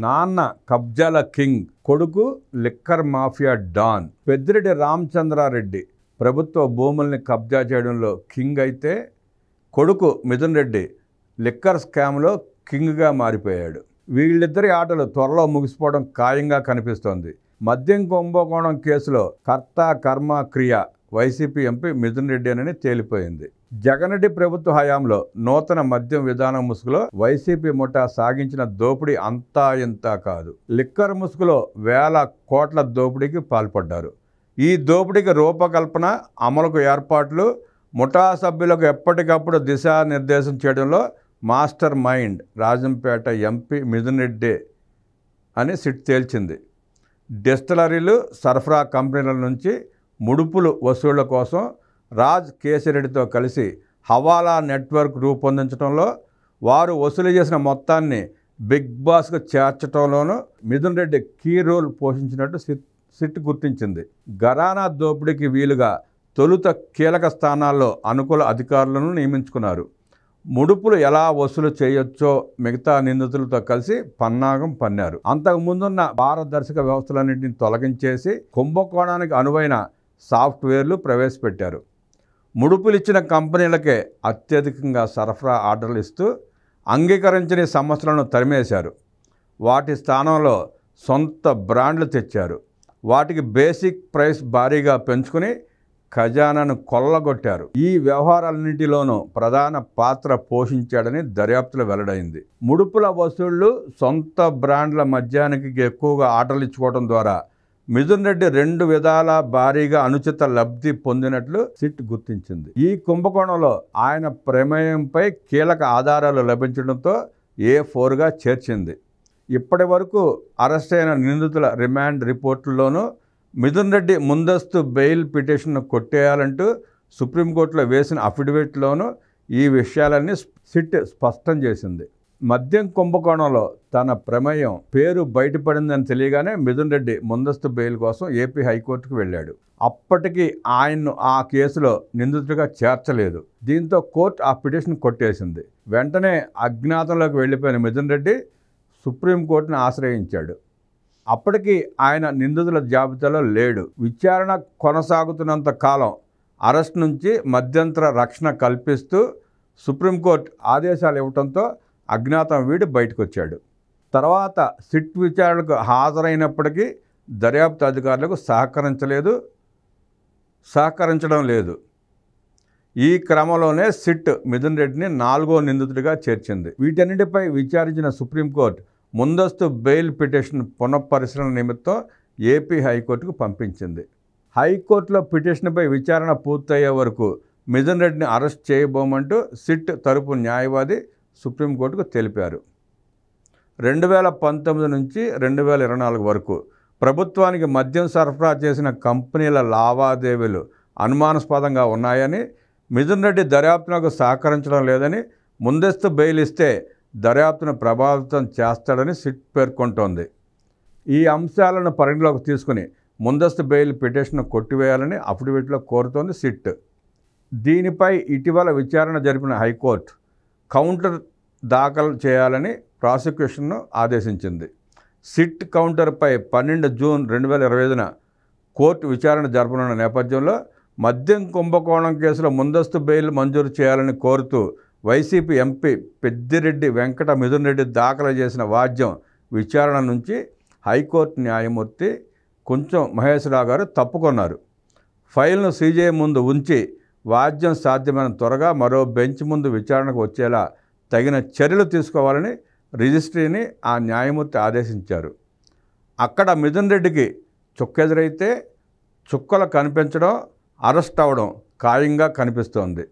నాన్న కబ్జాల కింగ్, కొడుకు liquor mafia don. Peddireddy Ramachandra Reddy ప్రభుత్వ భూముల్ని కబ్జా చేయడంలో కింగ్ అయితే, కొడుకు మిథున్ రెడ్డి లిక్కర్ స్కామ్లో కింగ్గా మారిపోయాడు. వీళ్ళిద్దరి ఆటలు త్వరలో ముగిసిపోవడం ఖాయంగా కనిపిస్తోంది. మద్యం కుంభకోణం కేసులో కర్త కర్మ క్రియ వైసీపీ ఎంపీ మిథున్ రెడ్డి అని తేలిపోయింది. జగన్రెడ్డి ప్రభుత్వ హయాంలో నూతన మద్యం విధానం ముసుగులో వైసీపీ ముఠా సాగించిన దోపిడీ అంతా ఇంతా కాదు. లిక్కర్ ముసుగులో వేల కోట్ల దోపిడీకి పాల్పడ్డారు. ఈ దోపిడీకి రూపకల్పన, అమలుకు ఏర్పాట్లు, ముఠా సభ్యులకు ఎప్పటికప్పుడు దిశానిర్దేశం చేయడంలో master mind Rajampet MP Mithun Reddy అని సిట్ తేల్చింది. డిస్టిలరీలు, సరఫరా కంపెనీల నుంచి ముడుపులు వసూళ్ల కోసం రాజ్ కేసిరెడ్డితో కలిసి హవాలా నెట్వర్క్ రూపొందించడంలో, వారు వసూలు చేసిన మొత్తాన్ని బిగ్ బాస్కు చేర్చడంలోనూ మిథున్ రెడ్డి కీ రోల్ పోషించినట్టు సిట్ గుర్తించింది. ఘరానా దోపిడీకి వీలుగా తొలుత కీలక స్థానాల్లో అనుకూల అధికారులను నియమించుకున్నారు. ముడుపులు ఎలా వసూలు చేయొచ్చో మిగతా నిందితులతో కలిసి పన్నాగం పన్నారు. అంతకుముందున్న పారదర్శక వ్యవస్థలన్నింటినీ తొలగించేసి కుంభకోణానికి అనువైన సాఫ్ట్వేర్లు ప్రవేశపెట్టారు. ముడుపులిచ్చిన కంపెనీలకే అత్యధికంగా సరఫరా ఆర్డర్లు ఇస్తూ అంగీకరించని సంస్థలను తరిమేశారు. వాటి స్థానంలో సొంత బ్రాండ్లు తెచ్చారు. వాటికి బేసిక్ ప్రైస్ భారీగా పెంచుకుని ఖజానాను కొల్లగొట్టారు. ఈ వ్యవహారాలన్నింటిలోనూ ప్రధాన పాత్ర పోషించాడని దర్యాప్తులో వెల్లడైంది. ముడుపుల వసూళ్లు, సొంత బ్రాండ్ల మద్యానికి ఎక్కువగా ఆర్డర్లు ఇచ్చుకోవడం ద్వారా మిథున్ రెడ్డి 2 విధాల భారీగా అనుచిత లబ్ధి పొందినట్లు సిట్ గుర్తించింది. ఈ కుంభకోణంలో ఆయన ప్రమేయంపై కీలక ఆధారాలు లభించడంతో A4గా చేర్చింది. ఇప్పటి వరకు అరెస్ట్ అయిన నిందితుల రిమాండ్ రిపోర్టుల్లోనూ మిథున్ రెడ్డి ముందస్తు బెయిల్ పిటిషన్ను కొట్టేయాలంటూ సుప్రీంకోర్టులో వేసిన అఫిడవిట్లోనూ ఈ విషయాలన్నీ సిట్ స్పష్టం చేసింది. మద్యం కుంభకోణంలో తన ప్రమేయం పేరు బయటపడిందని తెలియగానే మిథున్ రెడ్డి ముందస్తు బెయిల్ కోసం ఏపీ హైకోర్టుకు వెళ్ళాడు. అప్పటికి ఆయన్ను ఆ కేసులో నిందితుడిగా చేర్చలేదు. దీంతో కోర్టు ఆ పిటిషన్ కొట్టేసింది. వెంటనే అజ్ఞాతంలోకి వెళ్ళిపోయిన మిథున్ రెడ్డి సుప్రీంకోర్టును ఆశ్రయించాడు. అప్పటికి ఆయన నిందితుల జాబితాలో లేడు. విచారణ కొనసాగుతున్నంత కాలం అరెస్ట్ నుంచి మధ్యంతర రక్షణ కల్పిస్తూ సుప్రీంకోర్టు ఆదేశాలు ఇవ్వడంతో అజ్ఞాతం వీడి బయటకు వచ్చాడు. తర్వాత సిట్ విచారణకు హాజరైనప్పటికీ దర్యాప్తు అధికారులకు సహకరించడం లేదు. ఈ క్రమంలోనే సిట్ మిథున్ రెడ్డిని 4వ నిందితుడిగా చేర్చింది. వీటన్నిటిపై విచారించిన సుప్రీంకోర్టు ముందస్తు బెయిల్ పిటిషన్ పునఃపరిశీలన నిమిత్తం ఏపీ హైకోర్టుకు పంపించింది. హైకోర్టులో పిటిషన్పై విచారణ పూర్తయ్యే వరకు మిథున్ రెడ్డిని అరెస్ట్ చేయబోమంటూ సిట్ తరపు న్యాయవాది సుప్రీంకోర్టుకు తెలిపారు. 2019 నుంచి 2024 వరకు ప్రభుత్వానికి మద్యం సరఫరా చేసిన కంపెనీల లావాదేవీలు అనుమానాస్పదంగా ఉన్నాయని, మిథున్ రెడ్డి దర్యాప్తునకు సహకరించడం లేదని, ముందస్తు బెయిల్ ఇస్తే దర్యాప్తును ప్రభావితం చేస్తాడని సిట్ పేర్కొంటోంది. ఈ అంశాలను పరిగణలోకి తీసుకుని ముందస్తు బెయిల్ పిటిషన్ కొట్టివేయాలని అఫిడవిట్లో కోరుతోంది సిట్. దీనిపై ఇటీవల విచారణ జరిపిన హైకోర్టు కౌంటర్ దాఖలు చేయాలని ప్రాసిక్యూషన్ను ఆదేశించింది. సిట్ కౌంటర్పై 12 జూన్ 2025న కోర్టు విచారణ జరపనున్న నేపథ్యంలో మద్యం కుంభకోణం కేసులో ముందస్తు బెయిల్ మంజూరు చేయాలని కోరుతూ వైసీపీ ఎంపీ పెద్దిరెడ్డి వెంకట మిథున్ రెడ్డి దాఖలు చేసిన వాద్యం విచారణ నుంచి హైకోర్టు న్యాయమూర్తి కొంచెం మహేశ్వరరావు గారు తప్పుకొన్నారు. ఫైల్ను సీజే ముందు ఉంచి వాద్యం సాధ్యమైన త్వరగా మరో బెంచ్ ముందు విచారణకు వచ్చేలా తగిన చర్యలు తీసుకోవాలని రిజిస్ట్రీని ఆ న్యాయమూర్తి ఆదేశించారు. అక్కడ మిథున్ రెడ్డికి చుక్కెదురైతే చుక్కలు కనిపించడం, అరెస్ట్ అవ్వడం ఖాయంగా కనిపిస్తోంది.